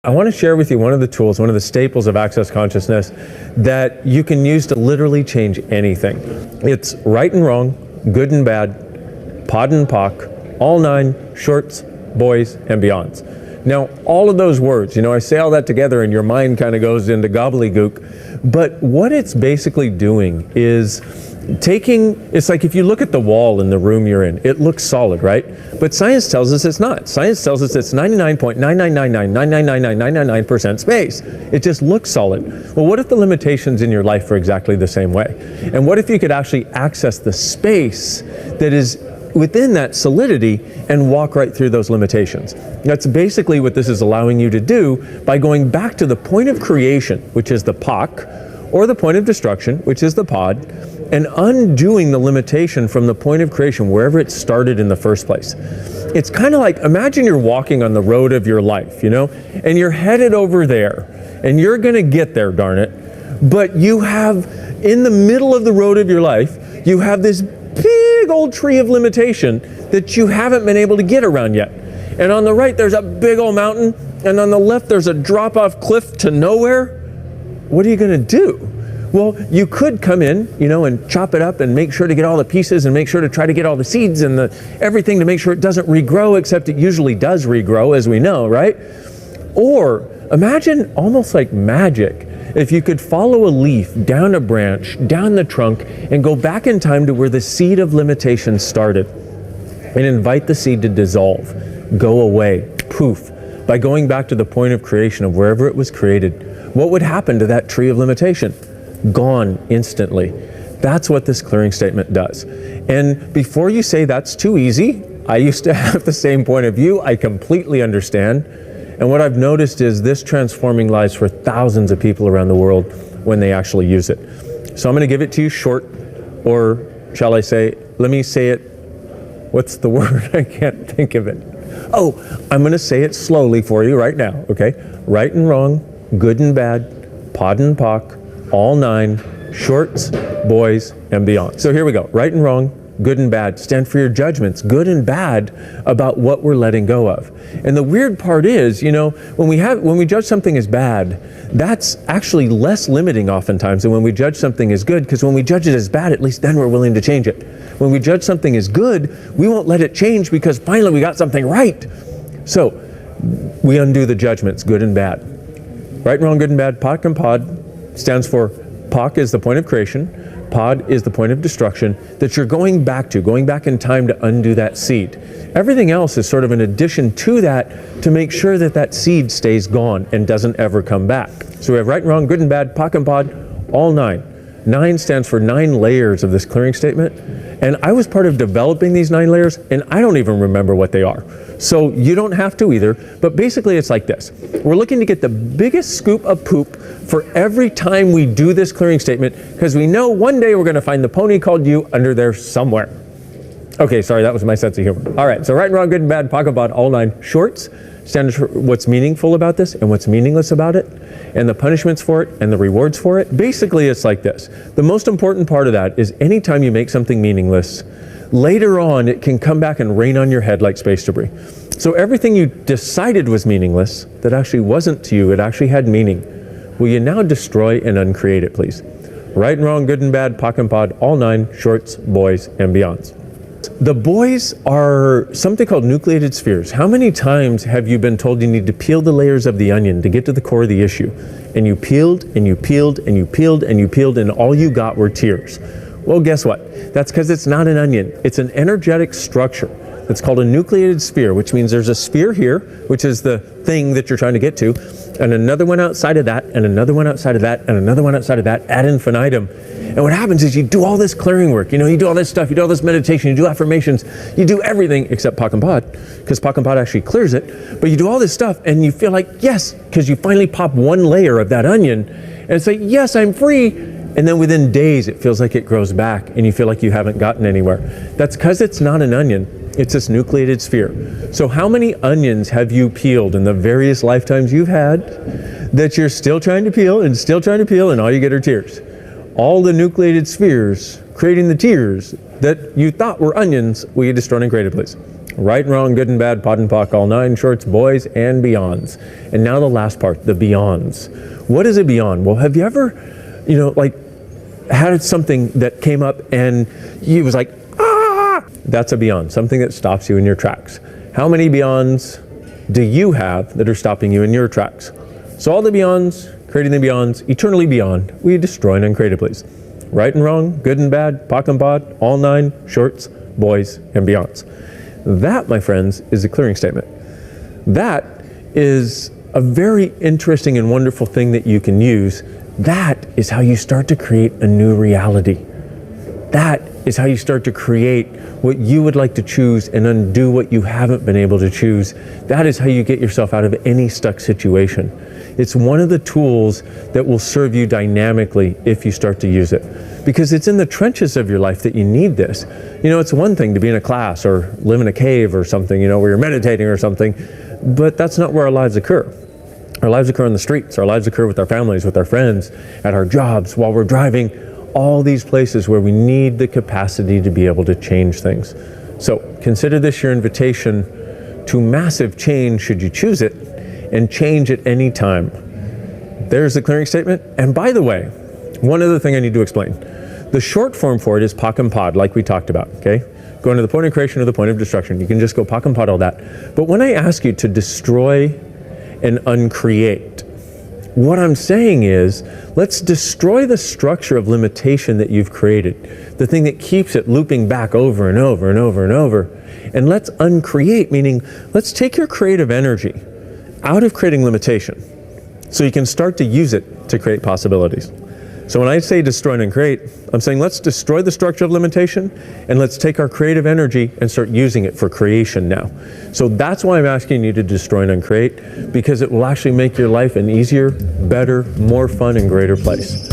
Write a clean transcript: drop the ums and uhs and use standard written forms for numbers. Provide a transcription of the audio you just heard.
I want to share with you one of the tools, one of the staples of Access Consciousness that you can use to literally change anything. It's right and wrong, good and bad, pod and poc, all nine, shorts, boys, and beyonds. Now, all of those words, I say all that together and your mind kind of goes into gobbledygook, but what it's basically doing is it's like if you look at the wall in the room you're in, it looks solid, right? But science tells us it's not. Science tells us it's 99.999999999% space. It just looks solid. Well, what if the limitations in your life are exactly the same way? And what if you could actually access the space that is within that solidity and walk right through those limitations? That's basically what this is allowing you to do by going back to the point of creation, which is the POC, or the point of destruction, which is the pod, and undoing the limitation from the point of creation, wherever it started in the first place. It's kind of like, imagine you're walking on the road of your life, and you're headed over there, and you're gonna get there, darn it, but you have, in the middle of the road of your life, you have this big old tree of limitation that you haven't been able to get around yet. And on the right, there's a big old mountain, and on the left, there's a drop-off cliff to nowhere. What are you gonna do? Well, you could come in, and chop it up and make sure to get all the pieces and make sure to try to get all the seeds and everything to make sure it doesn't regrow, except it usually does regrow, as we know, right? Or imagine almost like magic, if you could follow a leaf down a branch, down the trunk, and go back in time to where the seed of limitation started and invite the seed to dissolve, go away, poof, by going back to the point of creation of wherever it was created. What would happen to that tree of limitation? Gone instantly. That's what this clearing statement does. And before you say that's too easy, I used to have the same point of view. I completely understand. And what I've noticed is this transforming lives for thousands of people around the world when they actually use it. So I'm going to give it to you short, or shall I say, let me say it, what's the word? I can't think of it. Oh, I'm going to say it slowly for you right now, okay? Right and wrong, good and bad, pod and poc, all nine, shorts, boys, and beyond. So here we go. Right and wrong, good and bad, stand for your judgments, good and bad, about what we're letting go of. And the weird part is, when we judge something as bad, that's actually less limiting oftentimes than when we judge something as good, because when we judge it as bad, at least then we're willing to change it. When we judge something as good, we won't let it change because finally we got something right. So we undo the judgments, good and bad. Right and wrong, good and bad, POC and pod stands for POC is the point of creation, pod is the point of destruction that you're going back in time to undo that seed. Everything else is sort of an addition to that to make sure that that seed stays gone and doesn't ever come back. So we have right and wrong, good and bad, POC and pod, all nine. 9 stands for 9 layers of this clearing statement. And I was part of developing these 9 layers, and I don't even remember what they are. So you don't have to either, but basically it's like this. We're looking to get the biggest scoop of poop for every time we do this clearing statement, because we know one day we're going to find the pony called you under there somewhere. Okay, sorry, that was my sense of humor. All right, so right and wrong, good and bad, POC and pod, all 9 shorts stands for what's meaningful about this and what's meaningless about it, and the punishments for it and the rewards for it. Basically, it's like this. The most important part of that is anytime you make something meaningless, later on it can come back and rain on your head like space debris. So everything you decided was meaningless, that actually wasn't to you, it actually had meaning. Will you now destroy and uncreate it, please? Right and wrong, good and bad, POC and pod, all 9, shorts, boys, and beyonds. The boys are something called nucleated spheres. How many times have you been told you need to peel the layers of the onion to get to the core of the issue? And you peeled, and you peeled, and you peeled, and you peeled, and all you got were tears. Well, guess what? That's because it's not an onion. It's an energetic structure. It's called a nucleated sphere, which means there's a sphere here, which is the thing that you're trying to get to, and another one outside of that, and another one outside of that, and another one outside of that, ad infinitum. And what happens is you do all this clearing work, you do all this stuff, you do all this meditation, you do affirmations, you do everything except POC and pod, because POC and pod actually clears it, but you do all this stuff and you feel like, yes, because you finally pop one layer of that onion and say, yes, I'm free. And then within days, it feels like it grows back and you feel like you haven't gotten anywhere. That's because it's not an onion. It's this nucleated sphere. So how many onions have you peeled in the various lifetimes you've had that you're still trying to peel and still trying to peel and all you get are tears? All the nucleated spheres creating the tears that you thought were onions, will you destroy and create it, please? Right and wrong, good and bad, pot and pock, all nine shorts, boys and beyonds. And now the last part, the beyonds. What is a beyond? Well, have you ever, like had something that came up and you was like, ah, that's a beyond, something that stops you in your tracks. How many beyonds do you have that are stopping you in your tracks? So all the beyonds, creating the beyonds, eternally beyond, we destroy and uncreate it, please. Right and wrong, good and bad, pock and pod, all nine, shorts, boys, and beyonds. That, my friends, is a clearing statement. That is a very interesting and wonderful thing that you can use. That is how you start to create a new reality. That is how you start to create what you would like to choose and undo what you haven't been able to choose. That is how you get yourself out of any stuck situation. It's one of the tools that will serve you dynamically if you start to use it. Because it's in the trenches of your life that you need this. It's one thing to be in a class or live in a cave or something, where you're meditating or something, but that's not where our lives occur. Our lives occur on the streets. Our lives occur with our families, with our friends, at our jobs, while we're driving, all these places where we need the capacity to be able to change things. So consider this your invitation to massive change should you choose it, and change at any time. There's the clearing statement. And by the way, one other thing I need to explain. The short form for it is pock and pod, like we talked about, okay? Going to the point of creation or the point of destruction. You can just go pock and pod all that. But when I ask you to destroy and uncreate, what I'm saying is, let's destroy the structure of limitation that you've created, the thing that keeps it looping back over and over and over and over. And let's uncreate, meaning let's take your creative energy out of creating limitation so you can start to use it to create possibilities. So when I say destroy and uncreate, I'm saying let's destroy the structure of limitation and let's take our creative energy and start using it for creation now. So that's why I'm asking you to destroy and uncreate, because it will actually make your life an easier, better, more fun, and greater place.